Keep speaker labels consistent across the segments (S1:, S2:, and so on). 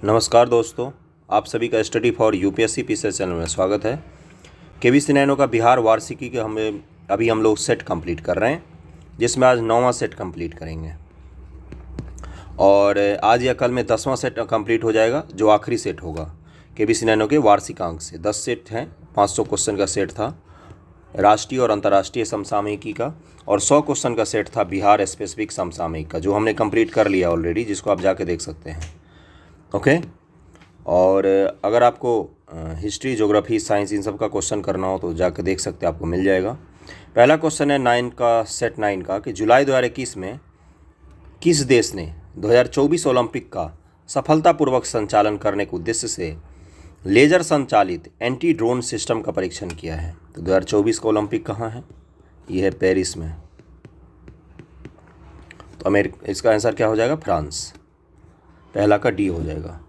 S1: नमस्कार दोस्तों, आप सभी का study for UPSC PCS channel में स्वागत है। केबीसी नैनो का बिहार वार्षिकी के हम लोग सेट कंप्लीट कर रहे हैं, जिसमें आज 9वां सेट कंप्लीट करेंगे और आज या कल में 10वां सेट कंप्लीट हो जाएगा, जो आखिरी सेट होगा केबीसी नैनो के वार्षिकांक से। 10 सेट हैं, 500 क्वेश्चन का सेट था राष्ट्रीय और अंतर्राष्ट्रीय समसामयिकी का, और 100 क्वेश्चन का सेट था बिहार स्पेसिफिक समसामयिक का, जो हमने कंप्लीट कर लिया ऑलरेडी, जिसको आप जाके देख सकते हैं। ओके। और अगर आपको हिस्ट्री, ज्योग्राफी, साइंस इन सब का क्वेश्चन करना हो तो जाकर देख सकते हैं, आपको मिल जाएगा। पहला क्वेश्चन है 9 का, सेट 9 का, कि जुलाई 2021 में किस देश ने 2024 ओलंपिक का सफलतापूर्वक संचालन करने के उद्देश्य से लेजर संचालित एंटी ड्रोन सिस्टम का परीक्षण किया है? तो 2024 का ओलंपिक कहाँ है? यह है पेरिस में। तो इसका आंसर क्या हो जाएगा? फ्रांस। पहला का डी हो जाएगा।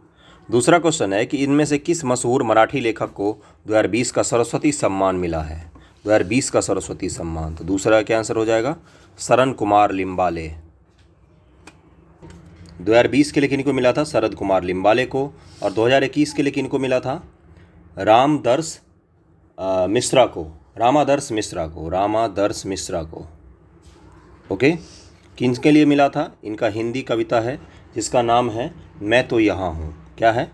S1: दूसरा क्वेश्चन है कि इनमें से किस मशहूर मराठी लेखक को 2020 का सरस्वती सम्मान मिला है? 2020 का सरस्वती सम्मान। तो दूसरा क्या आंसर हो जाएगा? शरण कुमार लिम्बाले। 2020 के लिए किनको मिला था? शरद कुमार लिम्बाले को। और 2021 के लिए किनको मिला था? रामादर्श मिश्रा को। ओके। किनके लिए मिला था? इनका हिंदी कविता है जिसका नाम है मैं तो यहाँ हूँ। क्या है?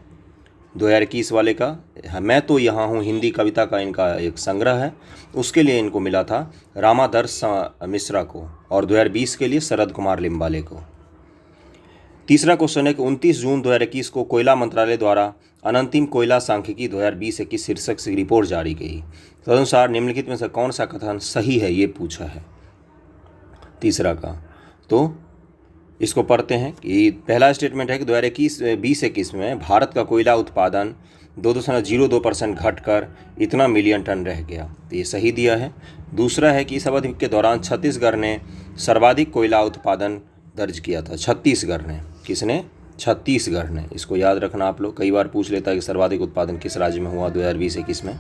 S1: 2021 वाले का मैं तो यहाँ हूँ हिंदी कविता का इनका एक संग्रह है, उसके लिए इनको मिला था रामादर्श मिश्रा को, और 2020 के लिए शरद कुमार लिम्बाले को। तीसरा क्वेश्चन है कि 29 जून 2021 को कोयला मंत्रालय द्वारा अनंतिम कोयला सांख्यिकी 2020-21 शीर्षक से रिपोर्ट जारी की। तदनुसार निम्नलिखित में से कौन सा कथन सही है, ये पूछा है तीसरा का। तो इसको पढ़ते हैं कि पहला स्टेटमेंट है कि 2020-21 में भारत का कोयला उत्पादन 2.02% घटकर इतना मिलियन टन रह गया। तो ये सही दिया है। दूसरा है कि इस अवधि के दौरान छत्तीसगढ़ ने सर्वाधिक कोयला उत्पादन दर्ज किया था। छत्तीसगढ़ ने। किसने? छत्तीसगढ़ ने। इसको याद रखना आप लोग, कई बार पूछ लेता है कि सर्वाधिक उत्पादन किस राज्य में हुआ 2020-21 में।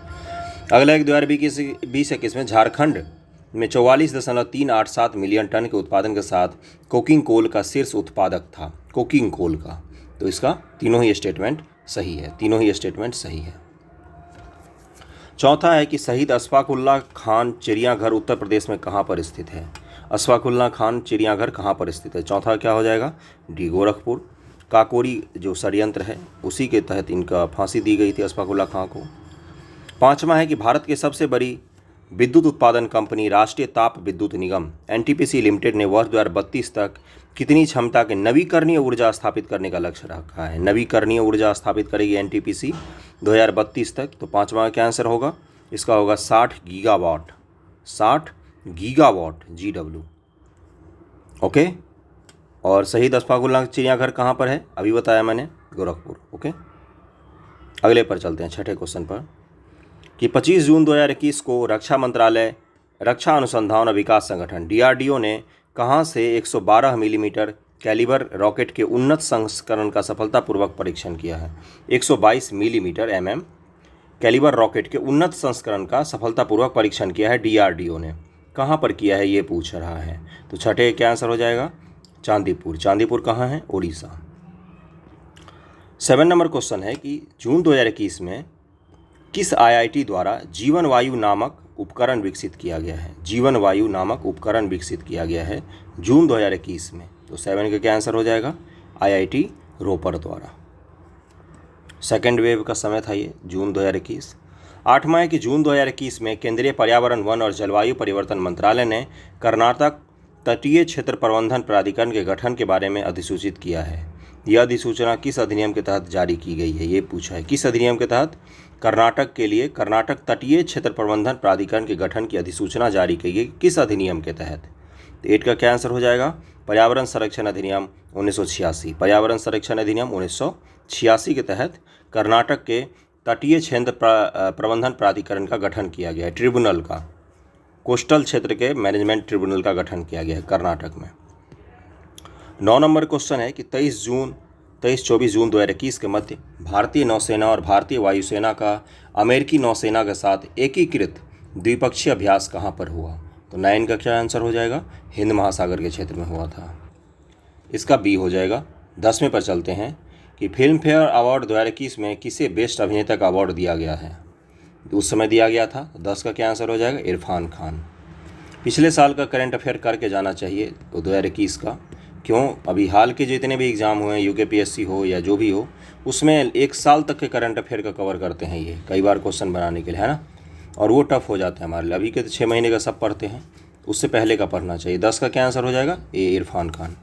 S1: अगला एक 2020-21 में झारखंड में 44.387 मिलियन टन के उत्पादन के साथ कोकिंग कोल का शीर्ष उत्पादक था। कोकिंग कोल का। तो इसका तीनों ही स्टेटमेंट सही है। चौथा है कि शहीद अशफाकुल्ला खान चिड़ियाघर उत्तर प्रदेश में कहाँ पर स्थित है? अशफाकुल्ला खान चिड़ियाघर कहाँ पर स्थित है? चौथा क्या हो जाएगा? डी, गोरखपुर। काकोरी जो षड्यंत्र है उसी के तहत इनका फांसी दी गई थी अशफाकुल्ला खां को। पाँचवा है कि भारत की सबसे बड़ी विद्युत उत्पादन कंपनी राष्ट्रीय ताप विद्युत निगम एनटीपीसी लिमिटेड ने वर्ष 2032 तक कितनी क्षमता के नवीकरणीय ऊर्जा स्थापित करने का लक्ष्य रखा है? नवीकरणीय ऊर्जा स्थापित करेगी एनटीपीसी 2032 तक। तो पाँचवा क्या आंसर होगा? इसका होगा 60 गीगावाट। 60 gigawatt GW। ओके। और शहीद अशफाकुल्ला चिड़ियाघर कहाँ पर है? अभी बताया मैंने, गोरखपुर। ओके। अगले पर चलते हैं, छठे क्वेश्चन पर, कि 25 जून 2021 को रक्षा मंत्रालय रक्षा अनुसंधान और विकास संगठन DRDO ने कहाँ से 112 मिलीमीटर कैलिबर रॉकेट के उन्नत संस्करण का सफलतापूर्वक परीक्षण किया है? 122 मिलीमीटर कैलिबर रॉकेट के उन्नत संस्करण का सफलतापूर्वक परीक्षण किया है DRDO ने। कहाँ पर किया है ये पूछ रहा है। तो छठे क्या आंसर हो जाएगा? चांदीपुर। चांदीपुर कहाँ है? उड़ीसा। 7 नंबर क्वेश्चन है कि जून 2021 में किस IIT द्वारा जीवन वायु नामक उपकरण विकसित किया गया है? जीवन वायु नामक उपकरण विकसित किया गया है जून 2021 में। तो 7 का क्या आंसर हो जाएगा? IIT रोपर द्वारा। सेकेंड वेव का समय था ये, जून 2021। 8वां है कि जून 2021 में केंद्रीय पर्यावरण, वन और जलवायु परिवर्तन मंत्रालय ने कर्नाटक तटीय क्षेत्र प्रबंधन प्राधिकरण के गठन के बारे में अधिसूचित किया है। यह अधिसूचना किस अधिनियम के तहत जारी की गई है? ये पूछा है। किस अधिनियम के तहत कर्नाटक के लिए कर्नाटक तटीय क्षेत्र प्रबंधन प्राधिकरण के गठन की अधिसूचना जारी की गई? किस अधिनियम के तहत? तो 8 का क्या आंसर हो जाएगा? पर्यावरण संरक्षण अधिनियम 1986। पर्यावरण संरक्षण अधिनियम 1986 के तहत कर्नाटक के तटीय क्षेत्र प्रबंधन प्राधिकरण का गठन किया गया है। ट्रिब्यूनल का, कोस्टल क्षेत्र के मैनेजमेंट ट्रिब्यूनल का गठन किया गया है कर्नाटक में। 9 नंबर क्वेश्चन है कि 23-24 जून 2021 के मध्य भारतीय नौसेना और भारतीय वायुसेना का अमेरिकी नौसेना के साथ एकीकृत द्विपक्षीय अभ्यास कहाँ पर हुआ? तो 9 का क्या आंसर हो जाएगा? हिंद महासागर के क्षेत्र में हुआ था। इसका बी हो जाएगा। 10वें पर चलते हैं कि फिल्म फेयर अवार्ड 2021 में किसे बेस्ट अभिनेता का अवार्ड दिया गया है? उस समय दिया गया था। 10 का क्या आंसर हो जाएगा? इरफान खान। पिछले साल का करंट अफेयर करके जाना चाहिए 2021 का। क्यों? अभी हाल के जितने भी एग्ज़ाम हुए, यूकेपीएससी हो या जो भी हो, उसमें 1 साल तक के करंट अफेयर का कवर करते हैं ये कई बार क्वेश्चन बनाने के लिए, है ना। और वो टफ हो जाता है हमारे लिए। अभी के तो 6 महीने का सब पढ़ते हैं, उससे पहले का पढ़ना चाहिए। 10 का क्या आंसर हो जाएगा? ए इरफान खान।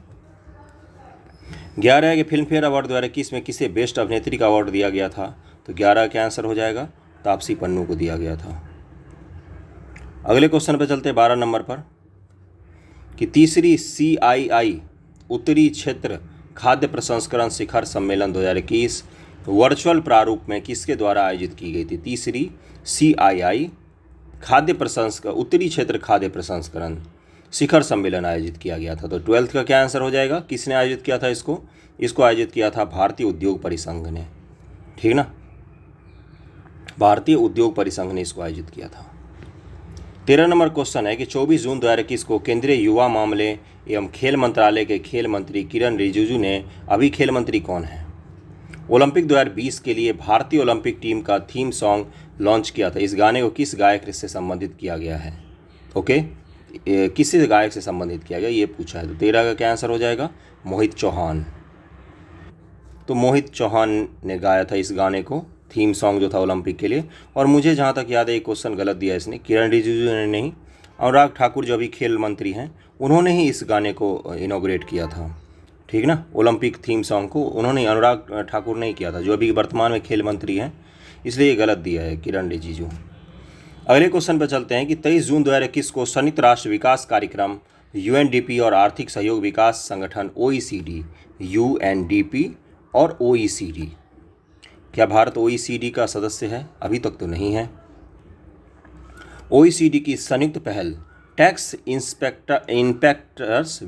S1: 11 है कि फिल्म फेयर अवार्ड 2021 में किसे बेस्ट अभिनेत्री का अवार्ड दिया गया था? तो 11 का आंसर हो जाएगा तापसी पन्नू को दिया गया था। अगले क्वेश्चन पर चलते हैं 12 नंबर पर कि तीसरी CII उत्तरी क्षेत्र खाद्य प्रसंस्करण शिखर सम्मेलन 2021 वर्चुअल प्रारूप में किसके द्वारा आयोजित की गई थी? तीसरी CII उत्तरी क्षेत्र खाद्य प्रसंस्करण शिखर सम्मेलन आयोजित किया गया था। तो 12th का क्या आंसर हो जाएगा? किसने आयोजित किया था इसको आयोजित किया था भारतीय उद्योग परिसंघ ने, ठीक ना। भारतीय उद्योग परिसंघ ने इसको आयोजित किया था। 13 नंबर क्वेश्चन है कि 24 जून 2021 को केंद्रीय युवा मामले एवं खेल मंत्रालय के खेल मंत्री किरण रिजिजू ने, अभी खेल मंत्री कौन है, ओलंपिक 2020 के लिए भारतीय ओलंपिक टीम का थीम सॉन्ग लॉन्च किया था। इस गाने को किस गायक से संबंधित किया गया है? ओके, किसी गायक से संबंधित किया गया ये पूछा है। तो 13 का क्या आंसर हो जाएगा? मोहित चौहान। तो मोहित चौहान ने गाया था इस गाने को, थीम सॉन्ग जो था ओलंपिक के लिए। और मुझे जहाँ तक याद है एक क्वेश्चन गलत दिया इसने, किरण रिजिजू ने नहीं, अनुराग ठाकुर जो अभी खेल मंत्री हैं उन्होंने ही इस गाने को इनॉग्रेट किया था, ठीक ना। ओलंपिक थीम सॉन्ग को उन्होंने, अनुराग ठाकुर नहीं किया था जो अभी वर्तमान में खेल मंत्री हैं, इसलिए ये गलत दिया है किरण रिजिजू। अगले क्वेश्चन पर चलते हैं कि 23 जून 2021 को संयुक्त राष्ट्र विकास कार्यक्रम UNDP और आर्थिक सहयोग विकास संगठन OECD, UNDP और OECD, क्या भारत OECD का सदस्य है? अभी तक तो नहीं है। OECD की संयुक्त पहल टैक्स इंस्पेक्टर्स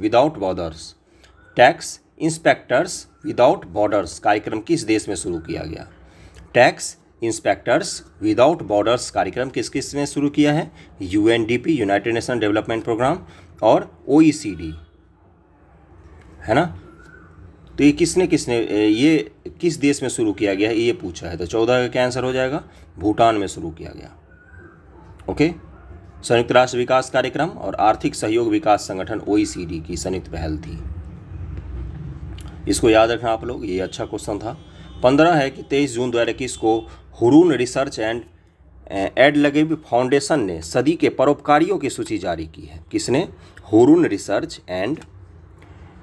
S1: विदाउट बॉर्डर्स कार्यक्रम किस देश में शुरू किया गया? टैक्स इंस्पेक्टर्स विदाउट बॉर्डर्स कार्यक्रम किस किस में शुरू किया है? UNDP, United Nation Development programme, और OECD, है ना। तो ये ये किस देश में शुरू किया गया है ये पूछा है। तो 14 का क्या आंसर हो जाएगा? भूटान में शुरू किया गया। ओके, संयुक्त राष्ट्र विकास कार्यक्रम और आर्थिक सहयोग विकास संगठन OECD की संयुक्त पहल थी। इसको याद रखना आप लोग, ये अच्छा क्वेश्चन था। 15 है कि 23 जून 2021 को Hurun research and EdelGive foundation ने सदी के परोपकारियों की सूची जारी की है। किसने? हुरून रिसर्च एंड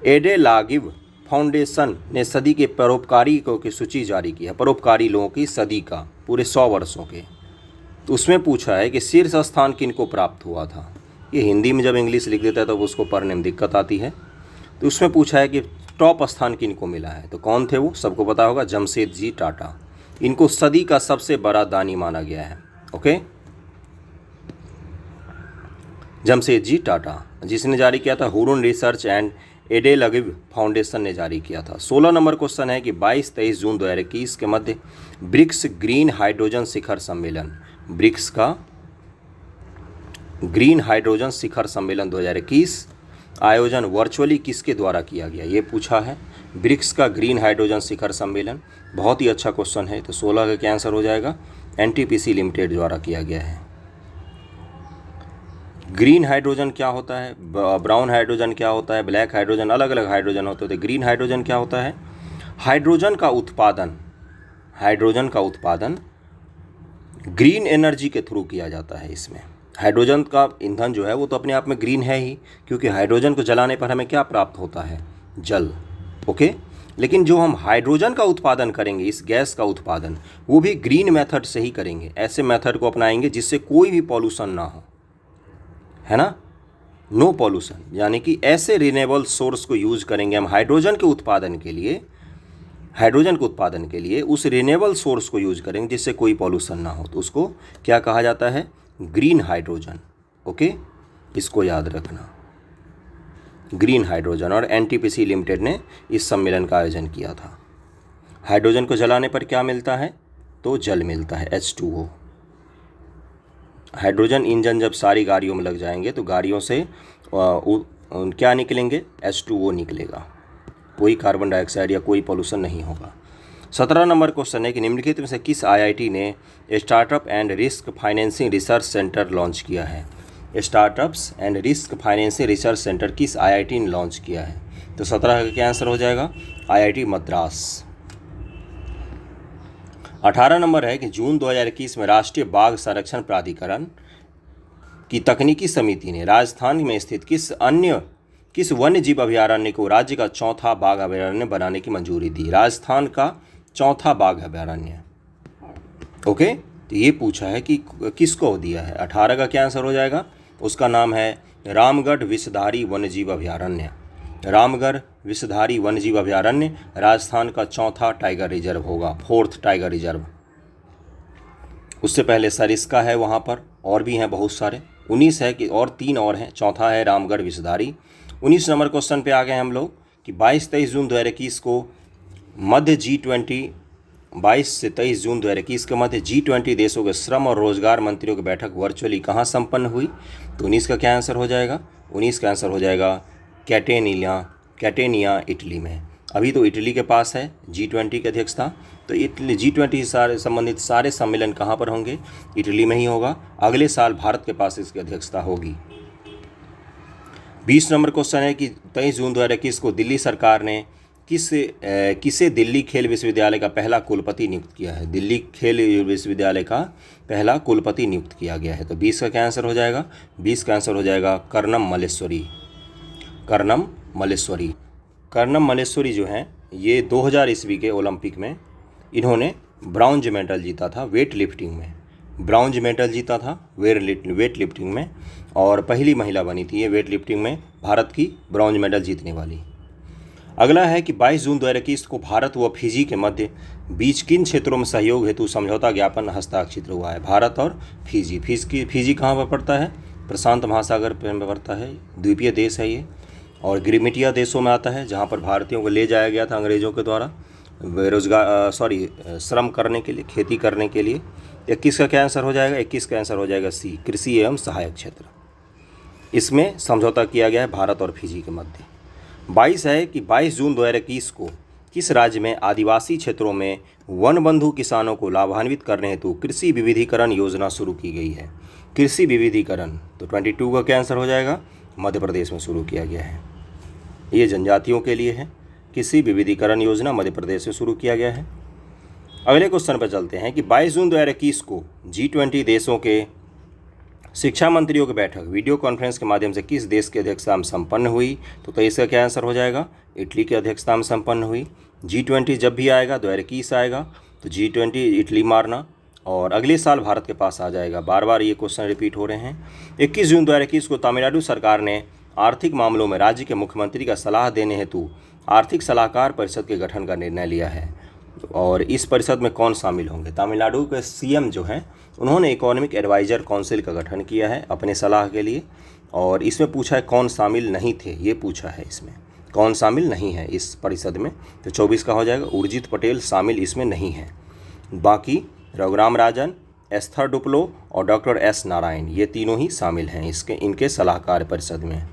S1: एडेलागिव फाउंडेशन ने सदी के परोपकारियों की सूची जारी की है। परोपकारी लोगों की सदी का, पूरे 100 वर्षों के। तो उसमें पूछा है कि शीर्ष स्थान किनको प्राप्त हुआ था। ये हिंदी में जब इंग्लिश लिख देता है तो उसको पढ़ने में दिक्कत आती है। तो उसमें पूछा है कि टॉप स्थान किनको मिला है। तो कौन थे वो? सबको पता होगा, जमशेदजी टाटा। इनको सदी का सबसे बड़ा दानी माना गया है। ओके, जमशेदजी टाटा, जिसने जारी किया था Hurun research and EdelGive foundation ने जारी किया था। 16 नंबर क्वेश्चन है कि 22-23 जून 2021 के मध्य ब्रिक्स ग्रीन हाइड्रोजन शिखर सम्मेलन, ब्रिक्स का ग्रीन हाइड्रोजन शिखर सम्मेलन 2021 आयोजन वर्चुअली किसके द्वारा किया गया? ये पूछा है। ब्रिक्स का ग्रीन हाइड्रोजन शिखर सम्मेलन, बहुत ही अच्छा क्वेश्चन है। तो 16 का क्या आंसर हो जाएगा? NTPC लिमिटेड द्वारा किया गया है। ग्रीन हाइड्रोजन क्या होता है, ब्राउन हाइड्रोजन क्या होता है, ब्लैक हाइड्रोजन, अलग अलग हाइड्रोजन होते हैं। ग्रीन हाइड्रोजन क्या होता है? हाइड्रोजन का उत्पादन ग्रीन एनर्जी के थ्रू किया जाता है। इसमें हाइड्रोजन का ईंधन जो है वो तो अपने आप में ग्रीन है ही, क्योंकि हाइड्रोजन को जलाने पर हमें क्या प्राप्त होता है? जल। ओके, लेकिन जो हम हाइड्रोजन का उत्पादन करेंगे, इस गैस का उत्पादन, वो भी ग्रीन मेथड से ही करेंगे। ऐसे मेथड को अपनाएंगे जिससे कोई भी पॉल्यूशन ना हो, है ना, नो पॉल्यूशन। यानी कि ऐसे रिन्यूएबल सोर्स को यूज करेंगे हम हाइड्रोजन के उत्पादन के लिए उस रिन्यूएबल सोर्स को यूज करेंगे जिससे कोई पॉल्यूशन ना हो। तो उसको क्या कहा जाता है? Green hydrogen. ओके, इसको याद रखना, ग्रीन हाइड्रोजन। और NTPC लिमिटेड ने इस सम्मेलन का आयोजन किया था। हाइड्रोजन को जलाने पर क्या मिलता है? तो जल मिलता है, H2O। हाइड्रोजन इंजन जब सारी गाड़ियों में लग जाएंगे तो गाड़ियों से क्या निकलेंगे? H2O निकलेगा। कोई कार्बन डाइऑक्साइड या कोई पोल्यूशन नहीं होगा। 17 नंबर क्वेश्चन है कि निम्नलिखित में से किस आईआईटी ने startup and risk financing research centre launch किया है। Startups and risk financing research centre किस आईआईटी ने लॉन्च किया है? तो 17 का क्या आंसर हो जाएगा? आईआईटी मद्रास। 18 नंबर है कि जून 2021 में राष्ट्रीय बाघ संरक्षण प्राधिकरण की तकनीकी समिति ने राजस्थान में स्थित किस वन्य जीव अभयारण्य को राज्य का चौथा बाघ अभयारण्य बनाने की मंजूरी दी? राजस्थान का चौथा बाघ अभयारण्य। ओके, तो ये पूछा है कि किसको दिया है। 18 का क्या आंसर हो जाएगा? उसका नाम है रामगढ़ विषधारी वन्यजीव अभयारण्य। रामगढ़ विषधारी वन्यजीव अभयारण्य राजस्थान का चौथा टाइगर रिजर्व होगा, 4th टाइगर रिजर्व। उससे पहले सरिस्का है वहाँ पर, और भी हैं बहुत सारे। 19 है कि और 3 और हैं, चौथा है रामगढ़ विषधारी। 19 नंबर क्वेश्चन पे आ गए हम लोग कि 22-23 जून 2021 को मध्य G20 22 से 23 जून 2021 के मध्य G20 देशों के श्रम और रोजगार मंत्रियों की बैठक वर्चुअली कहाँ संपन्न हुई? तो 19 का क्या आंसर हो जाएगा? 19 का आंसर हो जाएगा कैटेनिया इटली में। अभी तो इटली के पास है G20 की अध्यक्षता, तो इटली G20 से संबंधित सारे सम्मेलन कहाँ पर होंगे? इटली में ही होगा। अगले साल भारत के पास इसकी अध्यक्षता होगी। 20 नंबर क्वेश्चन है कि 23 जून 2021 को दिल्ली सरकार ने किसे दिल्ली खेल विश्वविद्यालय का पहला कुलपति नियुक्त किया है? दिल्ली खेल विश्वविद्यालय का पहला कुलपति नियुक्त किया गया है। तो 20 का क्या आंसर हो जाएगा? 20 का आंसर हो जाएगा कर्णम मल्लेश्वरी जो हैं, ये 2000 ईस्वी के ओलंपिक में इन्होंने ब्रॉन्ज मेडल जीता था वेट लिफ्टिंग में, और पहली महिला बनी थी ये वेट लिफ्टिंग में भारत की ब्रॉन्ज मेडल जीतने वाली। अगला है कि 22 जून 2021 को भारत व फिजी के मध्य बीच किन क्षेत्रों में सहयोग हेतु समझौता ज्ञापन हस्ताक्षरित हुआ है? भारत और फिजी। फिजी कहाँ पर पड़ता है? प्रशांत महासागर में पड़ता है, द्वीपीय देश है ये, और गिरिमिटिया देशों में आता है, जहाँ पर भारतीयों को ले जाया गया था अंग्रेज़ों के द्वारा श्रम करने के लिए, खेती करने के लिए। 21 का क्या आंसर हो जाएगा? 21 का आंसर हो जाएगा सी, कृषि एवं सहायक क्षेत्र। इसमें समझौता किया गया है भारत और फिजी के मध्य। 22 है कि 22 जून 2021 को किस राज्य में आदिवासी क्षेत्रों में वनबंधु किसानों को लाभान्वित करने हेतु कृषि विविधीकरण योजना शुरू की गई है? कृषि विविधीकरण, तो 22 का क्या आंसर हो जाएगा? मध्य प्रदेश में शुरू किया गया है। ये जनजातियों के लिए है, कृषि विविधीकरण योजना मध्य प्रदेश में शुरू किया गया है। अगले क्वेश्चन पर चलते हैं कि 22 जून 2021 को G20 देशों के शिक्षा मंत्रियों की बैठक वीडियो कॉन्फ्रेंस के माध्यम से किस देश की अध्यक्षता में संपन्न हुई? तो इसका क्या आंसर हो जाएगा? इटली की अध्यक्षता में संपन्न हुई। G20 जब भी आएगा 2021 आएगा तो G20 इटली मारना, और अगले साल भारत के पास आ जाएगा। बार बार ये क्वेश्चन रिपीट हो रहे हैं। 21 जून 2021 को तमिलनाडु सरकार ने आर्थिक मामलों में राज्य के मुख्यमंत्री का सलाह देने हेतु आर्थिक सलाहकार परिषद के गठन का निर्णय लिया है, और इस परिषद में कौन शामिल होंगे? तमिलनाडु के सीएम जो हैं उन्होंने इकोनॉमिक एडवाइजर काउंसिल का गठन किया है अपने सलाह के लिए, और इसमें पूछा है कौन शामिल नहीं थे, ये पूछा है इसमें कौन शामिल नहीं है इस परिषद में। तो 24 का हो जाएगा उर्जित पटेल शामिल इसमें नहीं है। बाकी रघुराम राजन, एस्थर डुप्लो और डॉक्टर एस नारायण, ये तीनों ही शामिल हैं इनके सलाहकार परिषद में।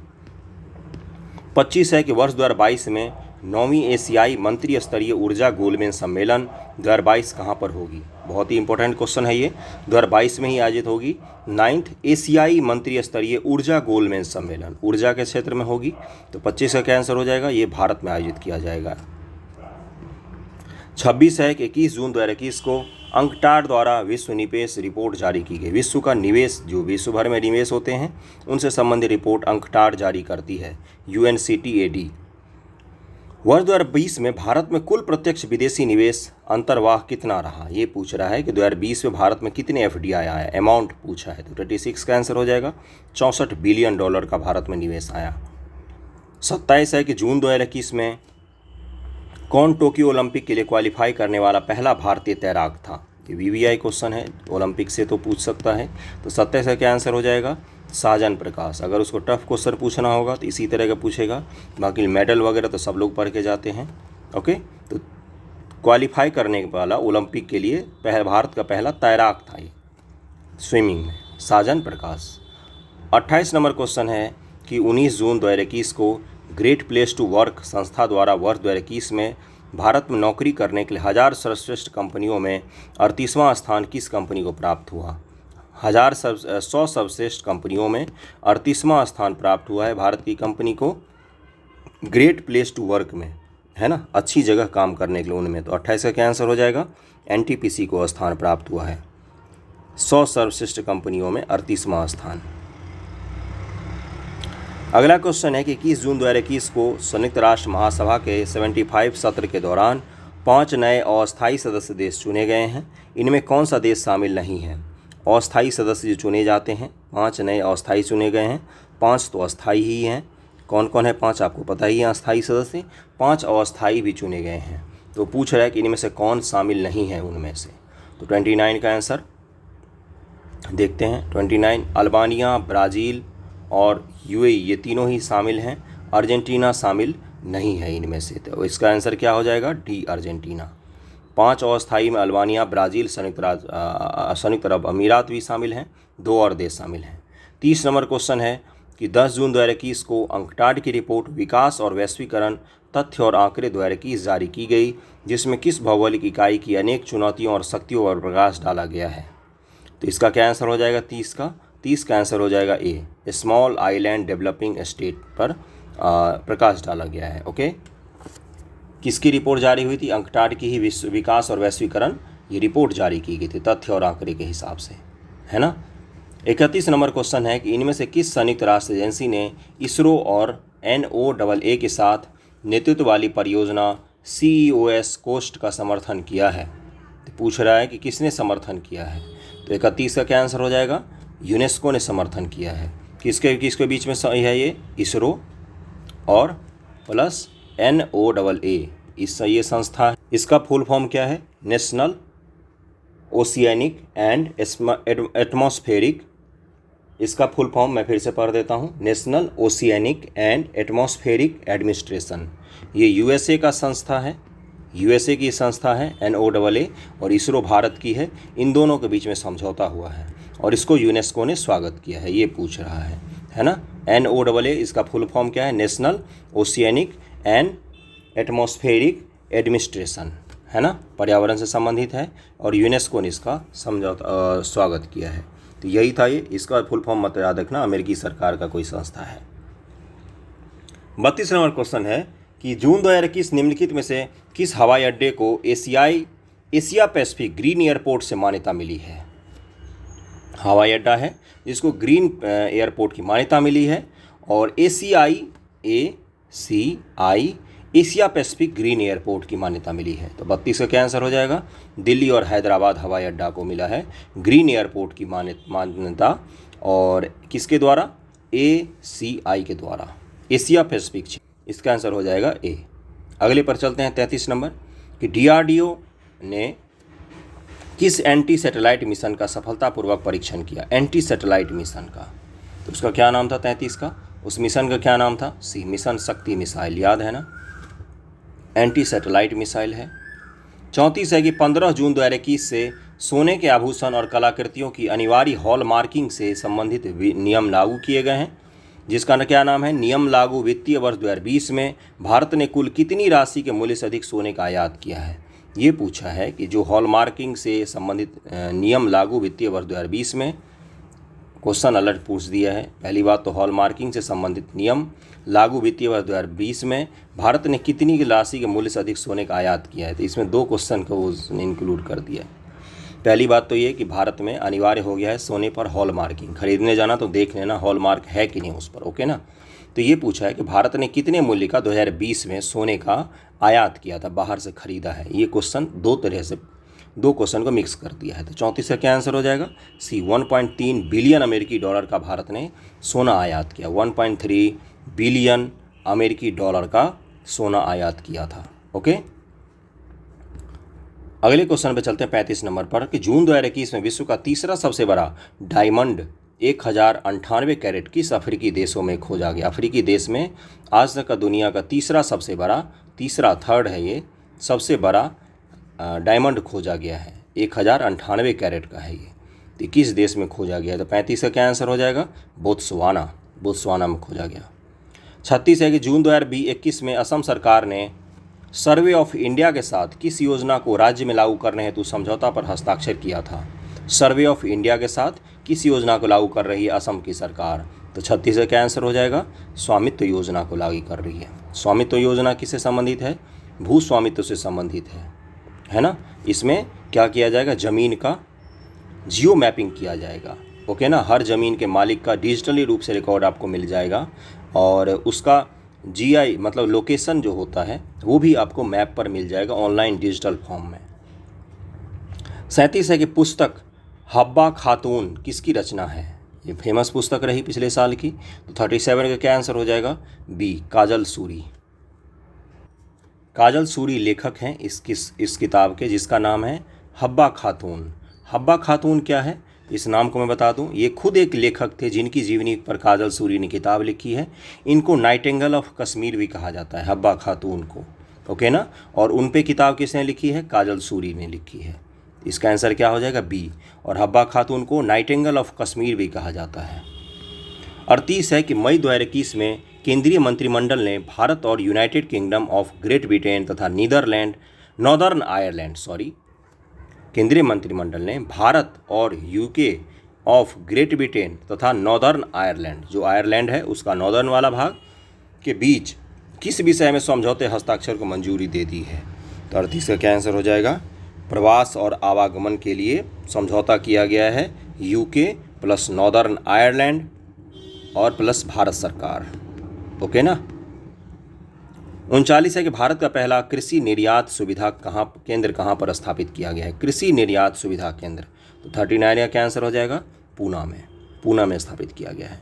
S1: 25 है कि वर्ष 2022 में 9वीं एशियाई मंत्री स्तरीय ऊर्जा गोलमेज सम्मेलन 2022 कहाँ पर होगी? बहुत ही इंपॉर्टेंट क्वेश्चन है ये। 2022 में ही आयोजित होगी 9th एशियाई मंत्री स्तरीय ऊर्जा गोलमेज सम्मेलन, ऊर्जा के क्षेत्र में होगी। तो 25 का क्या आंसर हो जाएगा? ये भारत में आयोजित किया जाएगा। 26 है कि 21 जून 2021 को अंकटाड द्वारा विश्व निवेश रिपोर्ट जारी की गई। विश्व का निवेश, जो विश्व भर में निवेश होते हैं उनसे संबंधित रिपोर्ट अंकटाड जारी करती है, UNCTAD। वर्ष 2020 में भारत में कुल प्रत्यक्ष विदेशी निवेश अंतर्वाह कितना रहा? ये पूछ रहा है कि 2020 में भारत में कितने FDI आया, अमाउंट पूछा है। तो 26 का आंसर हो जाएगा $64 बिलियन का भारत में निवेश आया। 27 है कि जून 2021 में कौन टोक्यो ओलंपिक के लिए क्वालिफाई करने वाला पहला भारतीय तैराक था? ये VVI क्वेश्चन है, ओलंपिक से तो पूछ सकता है। तो 27 का क्या आंसर हो जाएगा? साजन प्रकाश। अगर उसको टफ क्वेश्चन पूछना होगा तो इसी तरह का पूछेगा, बाकी मेडल वगैरह तो सब लोग पढ़ के जाते हैं। ओके, तो क्वालिफाई करने वाला ओलंपिक के लिए भारत का पहला तैराक था ये स्विमिंग में, साजन प्रकाश। 28 नंबर क्वेश्चन है कि 19 जून 2021 को ग्रेट प्लेस टू वर्क संस्था द्वारा वर्ष 2021 में भारत में नौकरी करने के लिए 1000 सर्वश्रेष्ठ कंपनियों में 38वां स्थान किस कंपनी को प्राप्त हुआ? 100 सर्वश्रेष्ठ कंपनियों में 38वां स्थान प्राप्त हुआ है भारत की कंपनी को ग्रेट प्लेस टू वर्क में, है ना, अच्छी जगह काम करने के लिए उनमें। तो 28 का क्या आंसर हो जाएगा? एनटीपीसी को स्थान प्राप्त हुआ है 100 सर्वश्रेष्ठ कंपनियों में 38वां स्थान। अगला क्वेश्चन है कि 21 जून 2021 को संयुक्त राष्ट्र महासभा के 75 सत्र के दौरान 5 नए अस्थायी सदस्य देश चुने गए हैं। इनमें कौन सा देश शामिल नहीं है? अस्थायी सदस्य जो चुने जाते हैं, 5 नए अस्थायी चुने गए हैं, 5 तो अस्थायी ही हैं। कौन कौन है 5? आपको पता ही है अस्थायी सदस्य। 5 अस्थायी भी चुने गए हैं। तो पूछ रहा है कि इनमें से कौन शामिल नहीं है उनमें से। तो 29 का आंसर देखते हैं। 29 अल्बानिया, ब्राज़ील और यूएई ये तीनों ही शामिल हैं। अर्जेंटीना शामिल नहीं है इनमें से। तो इसका आंसर क्या हो जाएगा? D, Argentina. 5 अस्थायी में अल्बानिया, ब्राज़ील, संयुक्त अरब अमीरात भी शामिल हैं। 2 और देश शामिल हैं। 30 नंबर क्वेश्चन है कि 10 जून 2021 को अंकटाड की रिपोर्ट विकास और वैश्वीकरण तथ्य और आंकड़े 2021 जारी की गई, जिसमें किस भौगोलिक इकाई की अनेक चुनौतियों और शक्तियों पर प्रकाश डाला गया है? तो इसका क्या आंसर हो जाएगा? 30 का आंसर हो जाएगा ए, स्मॉल आइलैंड डेवलपिंग स्टेट पर प्रकाश डाला गया है। ओके, किसकी रिपोर्ट जारी हुई थी? अंकटाड की ही विकास और वैश्वीकरण ये रिपोर्ट जारी की गई थी तथ्य और आंकड़े के हिसाब से, है ना। 31 नंबर क्वेश्चन है कि इनमें से किस संयुक्त राष्ट्र एजेंसी ने इसरो और NOAA के साथ नेतृत्व वाली परियोजना CEOS कोस्ट का समर्थन किया है? तो पूछ रहा है कि किसने समर्थन किया है। तो 31 का क्या आंसर हो जाएगा? यूनेस्को ने समर्थन किया है। किसके बीच में सही है ये? इसरो और प्लस NOAA, ये संस्था है। इसका फुल फॉर्म क्या है? National oceanic and atmospheric. इसका फुल फॉर्म मैं फिर से पढ़ देता हूँ, national oceanic and atmospheric administration. ये USA का संस्था है, USA की संस्था है NOAA, और इसरो भारत की है। इन दोनों के बीच में समझौता हुआ है और इसको यूनेस्को ने स्वागत किया है। ये पूछ रहा है ना। NOAA इसका फुल फॉर्म क्या है? National oceanic and atmospheric administration, है ना, पर्यावरण से संबंधित है और यूनेस्को ने इसका समझौता स्वागत किया है। तो यही था ये। इसका फुल फॉर्म मत याद रखना, अमेरिकी सरकार का कोई संस्था है। 32 नंबर क्वेश्चन है कि जून 2021 निम्नलिखित में से किस हवाई अड्डे को एशिया पैसिफिक ग्रीन एयरपोर्ट से मान्यता मिली है? हवाई अड्डा है जिसको ग्रीन एयरपोर्ट की मान्यता मिली है और ACI Asia Pacific green airport की मान्यता मिली है। तो 32 का क्या आंसर हो जाएगा? दिल्ली और हैदराबाद हवाई अड्डा को मिला है ग्रीन एयरपोर्ट की मान्यता, और किसके द्वारा? ACI के द्वारा, एशिया पैसिफिक। इसका आंसर हो जाएगा ए। अगले पर चलते हैं 33 नंबर कि DRDO ने किस एंटी सैटेलाइट मिशन का सफलतापूर्वक परीक्षण किया? एंटी सैटेलाइट मिशन का, तो उसका क्या नाम था? 33 का, उस मिशन का क्या नाम था? सी, मिशन शक्ति मिसाइल, याद है ना, एंटी सैटेलाइट मिसाइल है। 34 है कि 15 जून 2021 से सोने के आभूषण और कलाकृतियों की अनिवार्य हॉल मार्किंग से संबंधित नियम लागू किए गए हैं, जिसका क्या नाम है? नियम लागू। वित्तीय वर्ष 2020 में भारत ने कुल कितनी राशि के मूल्य से अधिक सोने का आयात किया है? ये पूछा है कि जो हॉल मार्किंग से संबंधित नियम लागू वित्तीय वर्ष 2020 में, क्वेश्चन अलर्ट पूछ दिया है। पहली बात तो हॉल मार्किंग से संबंधित नियम लागू वित्तीय वर्ष 2020 में भारत ने कितनी की राशि के मूल्य से अधिक सोने का आयात किया है? तो इसमें 2 क्वेश्चन को उसने इंक्लूड कर दिया। पहली बात तो ये कि भारत में अनिवार्य हो गया है सोने पर हॉल मार्किंग, खरीदने जाना तो देख लेना हॉल मार्क है कि नहीं उस पर, ओके ना। तो ये पूछा है कि भारत ने कितने मूल्य का 2020 में सोने का आयात किया था, बाहर से खरीदा है। ये क्वेश्चन 2 तरह से 2 क्वेश्चन को मिक्स कर दिया है। तो 34 का क्या आंसर हो जाएगा? सी, 1.3 बिलियन अमेरिकी डॉलर का भारत ने सोना आयात किया। 1.3 बिलियन अमेरिकी डॉलर का सोना आयात किया था। ओके, अगले क्वेश्चन पे चलते हैं 35 नंबर पर कि जून 2021 में विश्व का तीसरा सबसे बड़ा डायमंड 1098 कैरेट किस अफ्रीकी देशों में खोजा गया? अफ्रीकी देश में आज तक का दुनिया का तीसरा थर्ड है ये, सबसे बड़ा डायमंड खोजा गया है। 1098 कैरेट का है ये। तो किस देश में खोजा गया? तो 35 का क्या आंसर हो जाएगा? बोत्सवाना में खोजा गया। 36 है कि जून 2021 में असम सरकार ने सर्वे ऑफ इंडिया के साथ किस योजना को राज्य में लागू करने हेतु समझौता पर हस्ताक्षर किया था। सर्वे ऑफ इंडिया के साथ किस योजना को लागू कर रही है असम की सरकार। तो 36 का आंसर हो जाएगा स्वामित्व योजना को लागू कर रही है। स्वामित्व योजना किससे संबंधित है, भू स्वामित्व से संबंधित है ना। इसमें क्या किया जाएगा, ज़मीन का जियो मैपिंग किया जाएगा। ओके ना, हर ज़मीन के मालिक का डिजिटली रूप से रिकॉर्ड आपको मिल जाएगा और उसका जीआई मतलब लोकेशन जो होता है वो भी आपको मैप पर मिल जाएगा ऑनलाइन डिजिटल फॉर्म में। 37 है कि पुस्तक हब्बा खातून किसकी रचना है। ये फेमस पुस्तक रही पिछले साल की। तो 37 का क्या आंसर हो जाएगा, बी काजल सूरी। काजल सूरी लेखक हैं इस किताब के, जिसका नाम है हब्बा खातून। हब्बा खातून क्या है, इस नाम को मैं बता दूं, ये खुद एक लेखक थे जिनकी जीवनी पर काजल सूरी ने किताब लिखी है। इनको नाइटिंगेल ऑफ कश्मीर भी कहा जाता है, हब्बा खातून को। ओके ना, और उन पे किताब किसने लिखी है, काजल सूरी ने लिखी है। इसका आंसर क्या हो जाएगा, बी। और हब्बा खातून को नाइटिंगेल ऑफ कश्मीर भी कहा जाता है। 38 है कि मई 2021 में केंद्रीय मंत्रिमंडल ने भारत और United kingdom of great Britain तथा नॉर्दर्न आयरलैंड केंद्रीय मंत्रिमंडल ने भारत और यूके ऑफ ग्रेट ब्रिटेन तथा नॉर्दर्न आयरलैंड, जो आयरलैंड है उसका नॉर्दर्न वाला भाग, के बीच किस विषय में समझौते हस्ताक्षर को मंजूरी दे दी है। तो 38 का क्या आंसर हो जाएगा, प्रवास और आवागमन के लिए समझौता किया गया है यूके प्लस नॉर्दर्न आयरलैंड और प्लस भारत सरकार। ओके ना। 39 है कि भारत का पहला कृषि निर्यात सुविधा केंद्र कहाँ पर स्थापित किया गया है, कृषि निर्यात सुविधा केंद्र। तो 39 का क्या आंसर हो जाएगा, पूना में स्थापित किया गया है।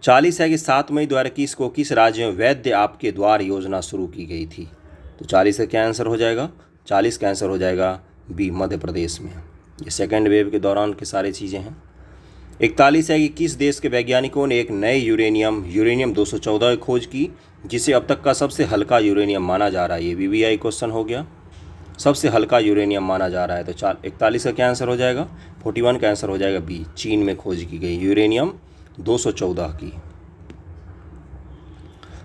S1: 40 है कि 7 मई 2021 को किस राज्य में वैद्य आपके द्वार योजना शुरू की गई थी। तो 40 का क्या आंसर हो जाएगा, 40 का आंसर हो जाएगा बी, मध्य प्रदेश में। ये सेकेंड वेव के दौरान की सारी चीज़ें हैं। 41 है कि किस देश के वैज्ञानिकों ने एक नए यूरेनियम 214 की खोज की, जिसे अब तक का सबसे हल्का यूरेनियम माना जा रहा है। ये वीवीआई क्वेश्चन हो गया, सबसे हल्का यूरेनियम माना जा रहा है। तो 41 का क्या आंसर हो जाएगा, 41 का आंसर हो जाएगा बी, चीन में खोज की गई यूरेनियम 214 की।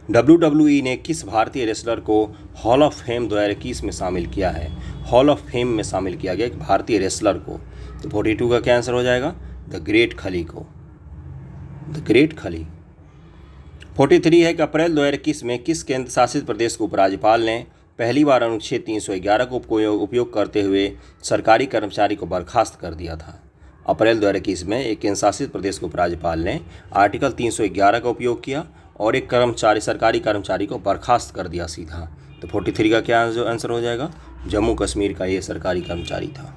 S1: WWE ने किस भारतीय रेसलर को हॉल ऑफ फेम 2021 में शामिल किया है। हॉल ऑफ फेम में शामिल किया गया एक भारतीय रेसलर को। तो 42 का क्या आंसर हो जाएगा, द ग्रेट खली को, द ग्रेट खली। 43 है कि अप्रैल 2021 में किस केंद्र शासित प्रदेश के उपराज्यपाल ने पहली बार अनुच्छेद 311 को उपयोग करते हुए सरकारी कर्मचारी को बर्खास्त कर दिया था। अप्रैल 2021 में एक केंद्र शासित प्रदेश के उपराज्यपाल ने आर्टिकल 311 का उपयोग किया और एक सरकारी कर्मचारी को बर्खास्त कर दिया सीधा। तो 43 का क्या आंसर हो जाएगा, जम्मू कश्मीर का ये सरकारी कर्मचारी था।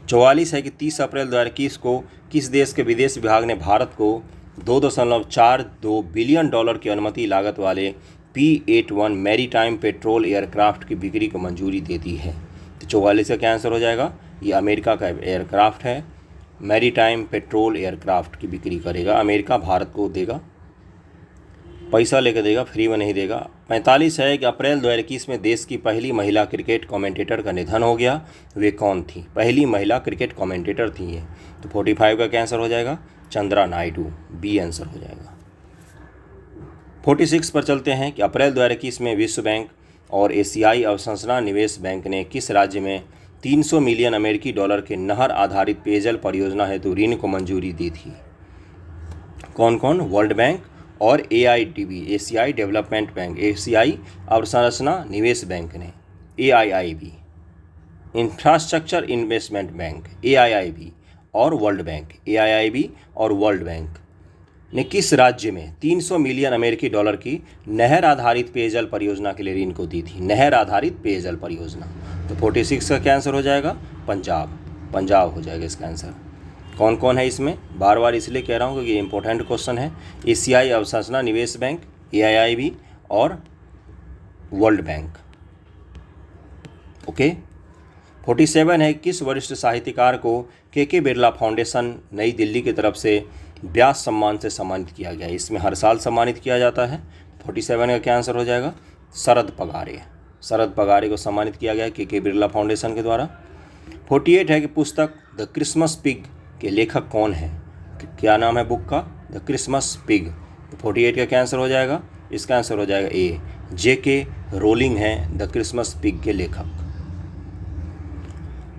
S1: 44 है कि 30 अप्रैल 2021 को किस देश के विदेश विभाग ने भारत को $2.42 बिलियन की अनुमति लागत वाले P-81 मैरीटाइम पेट्रोल एयरक्राफ्ट की बिक्री को मंजूरी दे दी है। तो 44 का क्या आंसर हो जाएगा, ये अमेरिका का एयरक्राफ्ट है, मैरीटाइम पेट्रोल एयरक्राफ्ट की बिक्री करेगा अमेरिका, भारत को देगा, पैसा लेकर देगा, फ्री में नहीं देगा। 45 है कि अप्रैल 2021 में देश की पहली महिला क्रिकेट कमेंटेटर का निधन हो गया। वे कौन थी, पहली महिला क्रिकेट कमेंटेटर थी ये। तो 45 का क्या आंसर हो जाएगा, चंद्रा नायडू, बी आंसर हो जाएगा। 46 पर चलते हैं कि अप्रैल 2021 में विश्व बैंक और एशियाई अवसंरचना निवेश बैंक ने किस राज्य में 300 मिलियन अमेरिकी डॉलर के नहर आधारित पेयजल परियोजना हेतु ऋण को मंजूरी दी थी। कौन कौन, वर्ल्ड बैंक और AIDB, एशियाई डेवलपमेंट बैंक, एशियाई अवसंरचना निवेश बैंक ने, AIIB, infrastructure investment bank, AIIB और वर्ल्ड बैंक, AIIB और वर्ल्ड बैंक ने किस राज्य में 300 मिलियन अमेरिकी डॉलर की नहर आधारित पेयजल परियोजना के लिए ऋण को दी थी, नहर आधारित पेयजल परियोजना। तो 46 का क्या आंसर हो जाएगा, पंजाब हो जाएगा इसका आंसर। कौन कौन है इसमें, बार बार इसलिए कह रहा हूँ क्योंकि ये इंपॉर्टेंट क्वेश्चन है। एशियाई अवसंरचना निवेश बैंक, AIIB और वर्ल्ड बैंक। ओके। 47 है किस वरिष्ठ साहित्यकार को KK बिरला फाउंडेशन नई दिल्ली की तरफ से व्यास सम्मान से सम्मानित किया गया। इसमें हर साल सम्मानित किया जाता है। 47 का क्या आंसर हो जाएगा, शरद पगारे को सम्मानित किया गया KK बिरला फाउंडेशन के द्वारा। 48 है कि पुस्तक द क्रिसमस पिग के लेखक कौन है, क्या नाम है बुक का, द क्रिसमस पिग। तो 48 का क्या आंसर हो जाएगा? इसका आंसर हो जाएगा ए, J.K. रोलिंग हैं द क्रिसमस पिग के लेखक।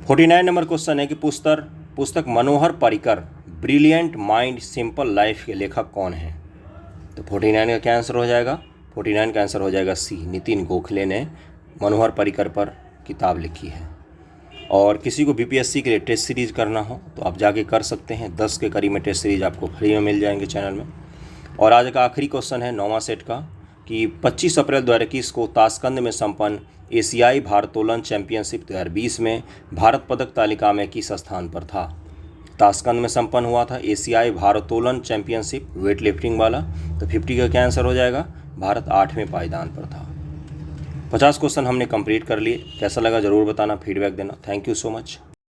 S1: 49 नंबर क्वेश्चन है कि पुस्तक Manohar Parrikar brilliant mind simple life के लेखक कौन हैं? तो 49 का क्या आंसर हो जाएगा? 49 का आंसर हो जाएगा सी, नितिन गोखले ने मनोहर पर्रिकर पर किताब लिखी है। और किसी को बीपीएससी के लिए टेस्ट सीरीज करना हो तो आप जाके कर सकते हैं, 10 के करीब में टेस्ट सीरीज आपको फ्री में मिल जाएंगे चैनल में। और आज का आखिरी क्वेश्चन है 9वां सेट का कि 25 अप्रैल 2021 को ताशकंद में संपन्न एशियाई भारोत्तोलन चैंपियनशिप 2020 में भारत पदक तालिका में किस स्थान पर था? ताशकंद में संपन्न हुआ था एशियाई भारोत्तोलन चैंपियनशिप वेट लिफ्टिंग वाला, तो 50 का क्या आंसर हो जाएगा? भारत 8वें पायदान पर था। 50 क्वेश्चन हमने कंप्लीट कर लिए। कैसा लगा ज़रूर बताना, फीडबैक देना। Thank you so much.